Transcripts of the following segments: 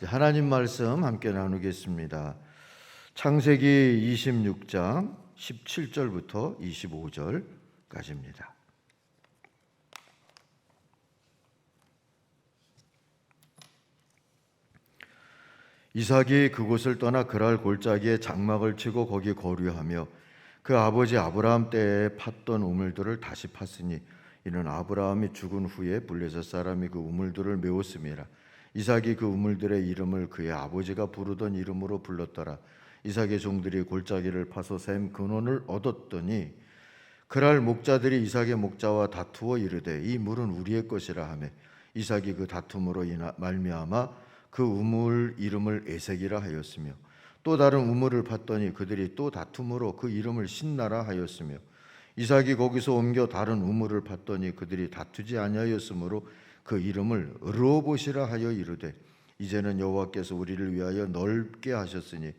하나님 말씀 함께 나누겠습니다. 창세기 26장 17절부터 25절까지입니다. 이삭이 그곳을 떠나 그랄 골짜기에 장막을 치고 거기 거류하며 그 아버지 아브라함 때에 팠던 우물들을 다시 팠으니 이는 아브라함이 죽은 후에 블레셋 사람이 그 우물들을 메웠음이라. 이삭이 그 우물들의 이름을 그의 아버지가 부르던 이름으로 불렀더라. 이삭의 종들이 골짜기를 파서 샘 근원을 얻었더니 그랄 목자들이 이삭의 목자와 다투어 이르되 이 물은 우리의 것이라 하며 이삭이 그 다툼으로 말미암아 그 우물 이름을 에색이라 하였으며 또 다른 우물을 팠더니 그들이 또 다툼으로 그 이름을 신나라 하였으며 이삭이 거기서 옮겨 다른 우물을 팠더니 그들이 다투지 아니하였으므로 그 이름을 르호봇이라 하여 이르되 이제는 여호와께서 우리를 위하여 넓게 하셨으니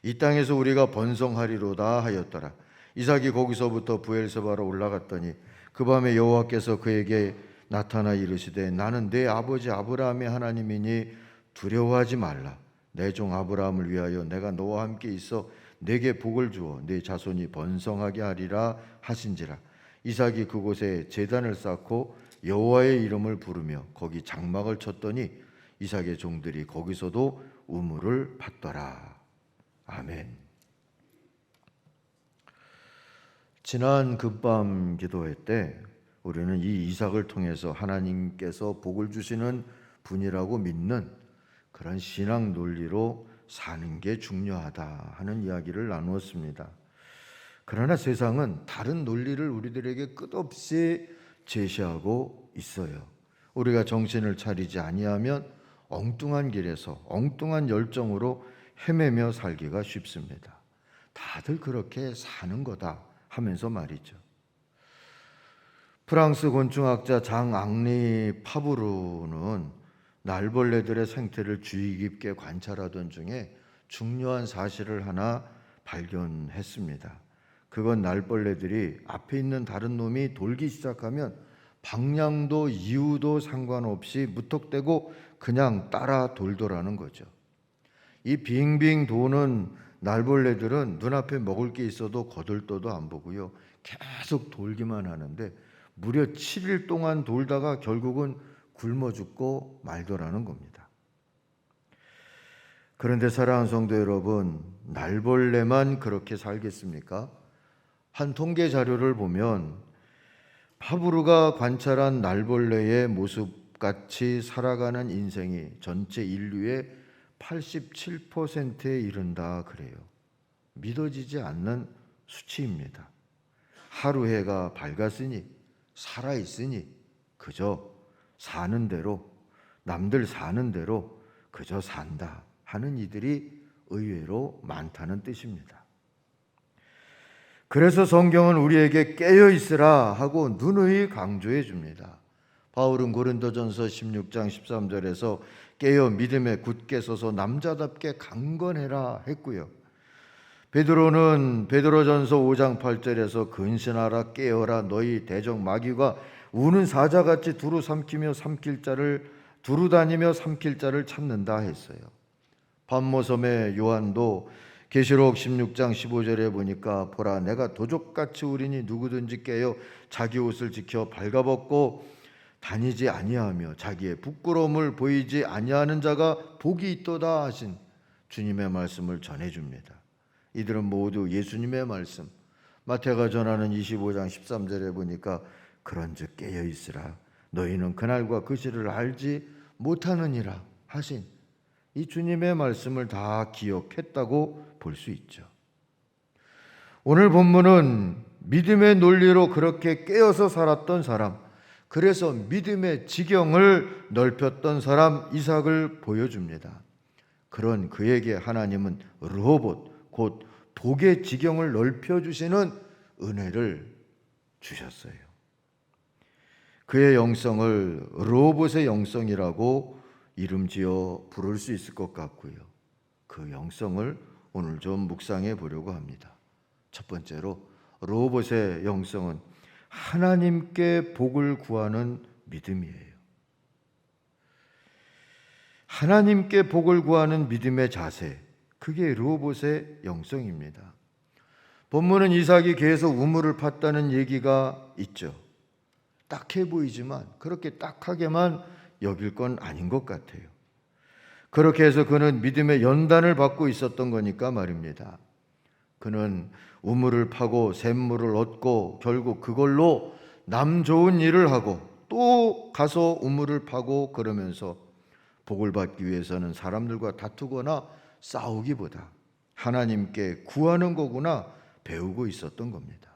이 땅에서 우리가 번성하리로다 하였더라. 이삭이 거기서부터 브엘세바로 올라갔더니 그 밤에 여호와께서 그에게 나타나 이르시되 나는 내 아버지 아브라함의 하나님이니 두려워하지 말라. 내 종 아브라함을 위하여 내가 너와 함께 있어 내게 복을 주어 네 자손이 번성하게 하리라 하신지라. 이삭이 그곳에 제단을 쌓고 여호와의 이름을 부르며 거기 장막을 쳤더니 이삭의 종들이 거기서도 우물을 팠더라. 아멘. 지난 금밤 기도회 때 우리는 이 이삭을 통해서 하나님께서 복을 주시는 분이라고 믿는 그런 신앙 논리로 사는 게 중요하다 하는 이야기를 나누었습니다. 그러나 세상은 다른 논리를 우리들에게 끝없이 제시하고 있어요. 우리가 정신을 차리지 아니하면 엉뚱한 길에서 엉뚱한 열정으로 헤매며 살기가 쉽습니다. 다들 그렇게 사는 거다 하면서 말이죠. 프랑스 곤충학자 장 앙리 파브르는 날벌레들의 생태를 주의 깊게 관찰하던 중에 중요한 사실을 하나 발견했습니다. 그건 날벌레들이 앞에 있는 다른 놈이 돌기 시작하면 방향도 이유도 상관없이 무턱대고 그냥 따라 돌더라는 거죠. 이 빙빙 도는 날벌레들은 눈앞에 먹을 게 있어도 거들떠도 안 보고요. 계속 돌기만 하는데 무려 7일 동안 돌다가 결국은 굶어 죽고 말더라는 겁니다. 그런데 사랑하는 성도 여러분, 날벌레만 그렇게 살겠습니까? 한 통계 자료를 보면 파브르가 관찰한 날벌레의 모습같이 살아가는 인생이 전체 인류의 87%에 이른다 그래요. 믿어지지 않는 수치입니다. 하루 해가 밝았으니 살아있으니 그저 사는 대로 남들 사는 대로 그저 산다 하는 이들이 의외로 많다는 뜻입니다. 그래서 성경은 우리에게 깨어 있으라 하고 누누이 강조해 줍니다. 바울은 고린도전서 16장 13절에서 깨어 믿음에 굳게 서서 남자답게 강건해라 했고요. 베드로는 베드로전서 5장 8절에서 근신하라 깨어라 너희 대적 마귀가 우는 사자같이 두루 다니며 삼킬 자를 찾는다 했어요. 반모섬의 요한도 계시록 16장 15절에 보니까 보라 내가 도적같이 우리니 누구든지 깨어 자기 옷을 지켜 발가벗고 다니지 아니하며 자기의 부끄러움을 보이지 아니하는 자가 복이 있도다 하신 주님의 말씀을 전해줍니다. 이들은 모두 예수님의 말씀 마태가 전하는 25장 13절에 보니까 그런즉 깨어있으라 너희는 그날과 그 시를 알지 못하느니라 하신 이 주님의 말씀을 다 기억했다고 볼 수 있죠. 오늘 본문은 믿음의 논리로 그렇게 깨어서 살았던 사람, 그래서 믿음의 지경을 넓혔던 사람 이삭을 보여줍니다. 그런 그에게 하나님은 르호봇 곧 복의 지경을 넓혀주시는 은혜를 주셨어요. 그의 영성을 르호봇의 영성이라고 이름지어 부를 수 있을 것 같고요. 그 영성을 오늘 좀 묵상해 보려고 합니다. 첫 번째로 르호봇의 영성은 하나님께 복을 구하는 믿음이에요. 하나님께 복을 구하는 믿음의 자세, 그게 르호봇의 영성입니다. 본문은 이삭이 계속 우물을 팠다는 얘기가 있죠. 딱해 보이지만 그렇게 딱하게만 여길 건 아닌 것 같아요. 그렇게 해서 그는 믿음의 연단을 받고 있었던 거니까 말입니다. 그는 우물을 파고 샘물을 얻고 결국 그걸로 남 좋은 일을 하고 또 가서 우물을 파고 그러면서 복을 받기 위해서는 사람들과 다투거나 싸우기보다 하나님께 구하는 거구나 배우고 있었던 겁니다.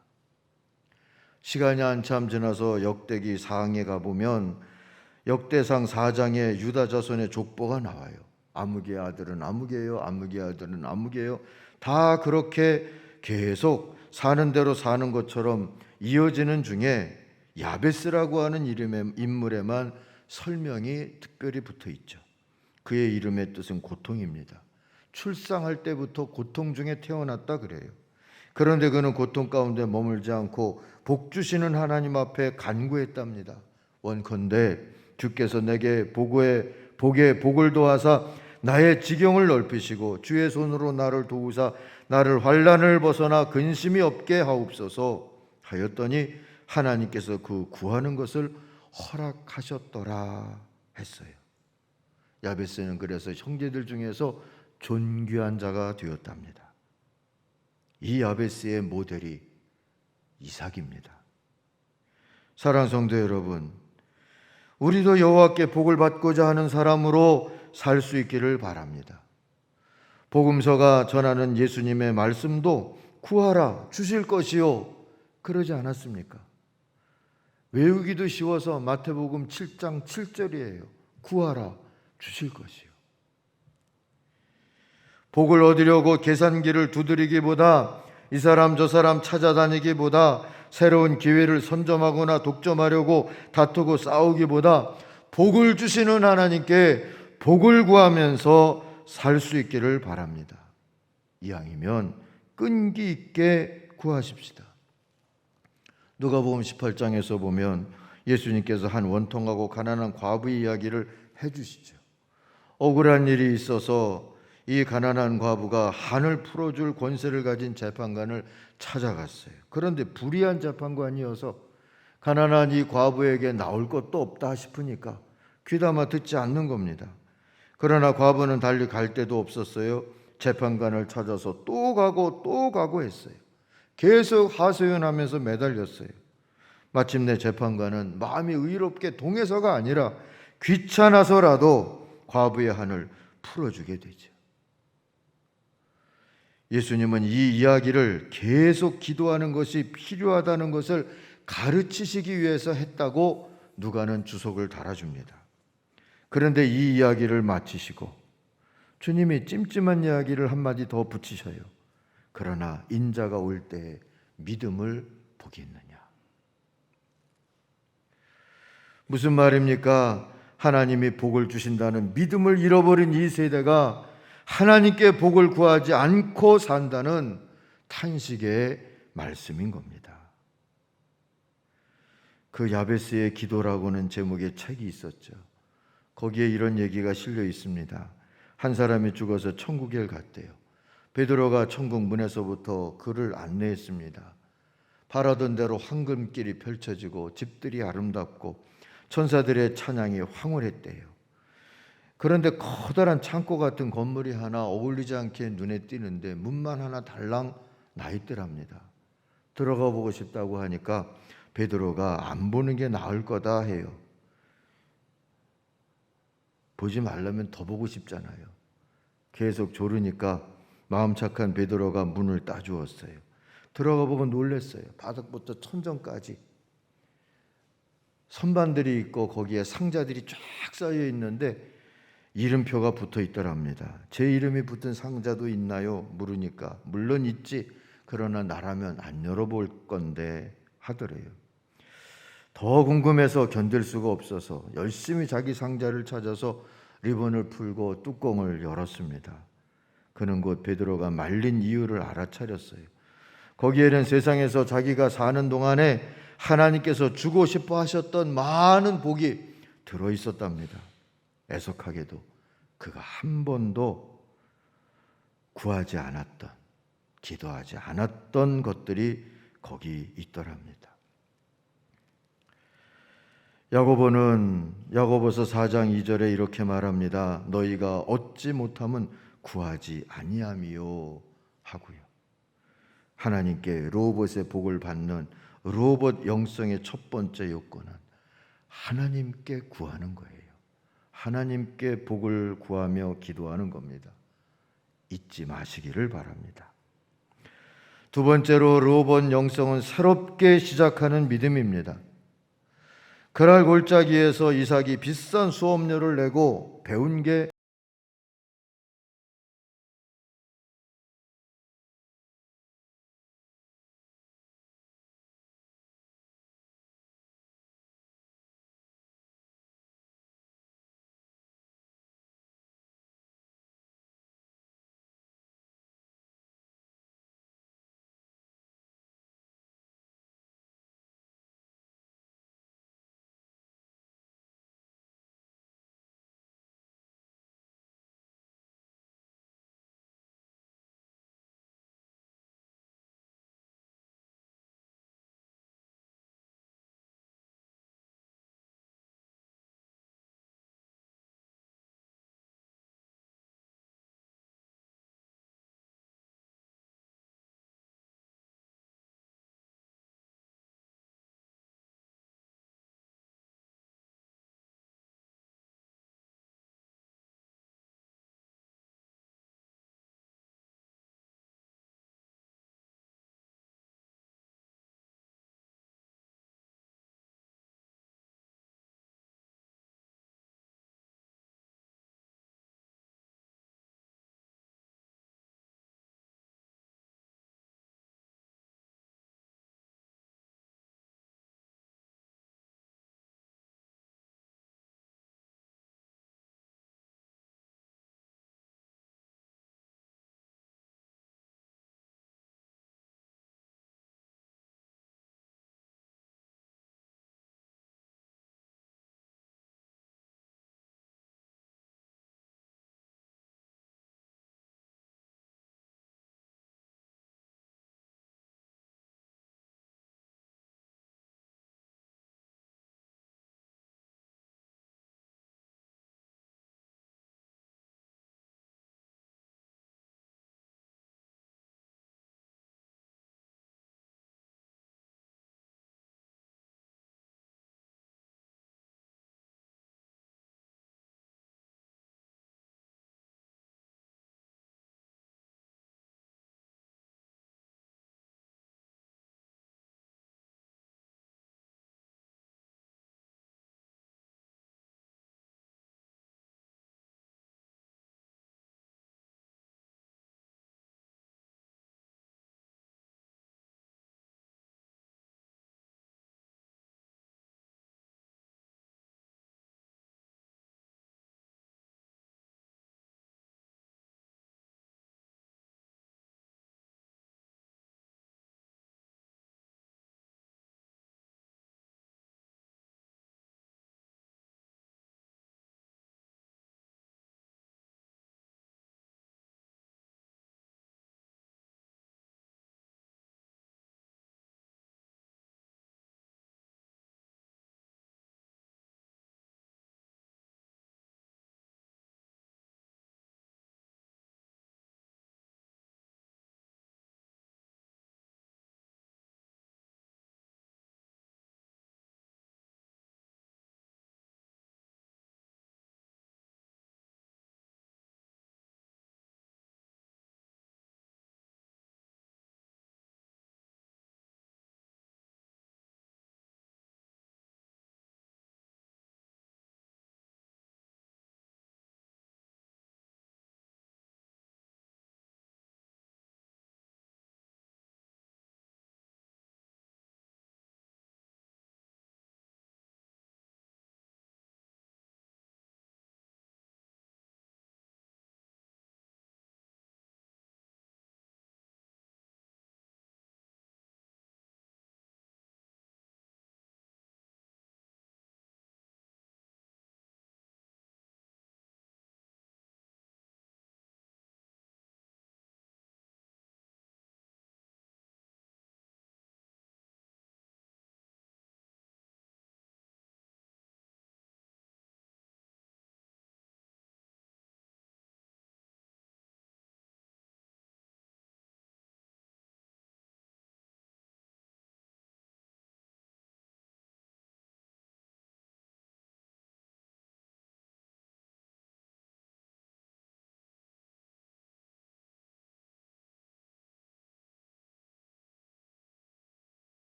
시간이 한참 지나서 역대기 4장에 가보면 역대상 4장에 유다 자손의 족보가 나와요. 아므게의 아들은 아므게요, 아므게의 아들은 아므게요. 다 그렇게 계속 사는 대로 사는 것처럼 이어지는 중에 야베스라고 하는 이름의 인물에만 설명이 특별히 붙어 있죠. 그의 이름의 뜻은 고통입니다. 출산할 때부터 고통 중에 태어났다 그래요. 그런데 그는 고통 가운데 머물지 않고 복 주시는 하나님 앞에 간구했답니다. 원컨대 주께서 내게 복에 복을 더하사 나의 지경을 넓히시고 주의 손으로 나를 도우사 나를 환난을 벗어나 근심이 없게 하옵소서 하였더니 하나님께서 그 구하는 것을 허락하셨더라 했어요. 야베스는 그래서 형제들 중에서 존귀한 자가 되었답니다. 이 야베스의 모델이 이삭입니다. 사랑하는 성도 여러분, 우리도 여호와께 복을 받고자 하는 사람으로 살 수 있기를 바랍니다. 복음서가 전하는 예수님의 말씀도 구하라 주실 것이요 그러지 않았습니까? 외우기도 쉬워서 마태복음 7장 7절이에요. 구하라 주실 것이요. 복을 얻으려고 계산기를 두드리기보다 이 사람 저 사람 찾아다니기보다 새로운 기회를 선점하거나 독점하려고 다투고 싸우기보다 복을 주시는 하나님께 복을 구하면서 살 수 있기를 바랍니다. 이왕이면 끈기 있게 구하십시다. 누가복음 18장에서 보면 예수님께서 한 원통하고 가난한 과부의 이야기를 해주시죠. 억울한 일이 있어서 이 가난한 과부가 한을 풀어줄 권세를 가진 재판관을 찾아갔어요. 그런데 불의한 재판관이어서 가난한 이 과부에게 나올 것도 없다 싶으니까 귀담아 듣지 않는 겁니다. 그러나 과부는 달리 갈 데도 없었어요. 재판관을 찾아서 또 가고 했어요. 계속 하소연하면서 매달렸어요. 마침내 재판관은 마음이 의롭게 동해서가 아니라 귀찮아서라도 과부의 한을 풀어주게 되죠. 예수님은 이 이야기를 계속 기도하는 것이 필요하다는 것을 가르치시기 위해서 했다고 누가는 주석을 달아줍니다. 그런데 이 이야기를 마치시고 주님이 찜찜한 이야기를 한마디 더 붙이셔요. 그러나 인자가 올 때에 믿음을 보겠느냐. 무슨 말입니까? 하나님이 복을 주신다는 믿음을 잃어버린 이 세대가 하나님께 복을 구하지 않고 산다는 탄식의 말씀인 겁니다. 그 야베스의 기도라고는 제목의 책이 있었죠. 거기에 이런 얘기가 실려 있습니다. 한 사람이 죽어서 천국에 갔대요. 베드로가 천국 문에서부터 그를 안내했습니다. 바라던 대로 황금길이 펼쳐지고 집들이 아름답고 천사들의 찬양이 황홀했대요. 그런데 커다란 창고 같은 건물이 하나 어울리지 않게 눈에 띄는데 문만 하나 달랑 나 있더랍니다. 들어가 보고 싶다고 하니까 베드로가 안 보는 게 나을 거다 해요. 보지 말라면 더 보고 싶잖아요. 계속 조르니까 마음 착한 베드로가 문을 따주었어요. 들어가 보고 놀랐어요. 바닥부터 천정까지 선반들이 있고 거기에 상자들이 쫙 쌓여 있는데 이름표가 붙어 있더랍니다. 제 이름이 붙은 상자도 있나요? 물으니까 물론 있지. 그러나 나라면 안 열어볼 건데 하더래요. 더 궁금해서 견딜 수가 없어서 열심히 자기 상자를 찾아서 리본을 풀고 뚜껑을 열었습니다. 그는 곧 베드로가 말린 이유를 알아차렸어요. 거기에는 세상에서 자기가 사는 동안에 하나님께서 주고 싶어 하셨던 많은 복이 들어있었답니다. 애석하게도 그가 한 번도 구하지 않았던, 기도하지 않았던 것들이 거기 있더랍니다. 야고보는 야고보서 4장 2절에 이렇게 말합니다. 너희가 얻지 못함은 구하지 아니함이요 하고요. 하나님께 로봇의 복을 받는 로봇 영성의 첫 번째 요건은 하나님께 구하는 거예요. 하나님께 복을 구하며 기도하는 겁니다. 잊지 마시기를 바랍니다. 두 번째로 로봇 영성은 새롭게 시작하는 믿음입니다. 그날 골짜기에서 이삭이 비싼 수업료를 내고 배운 게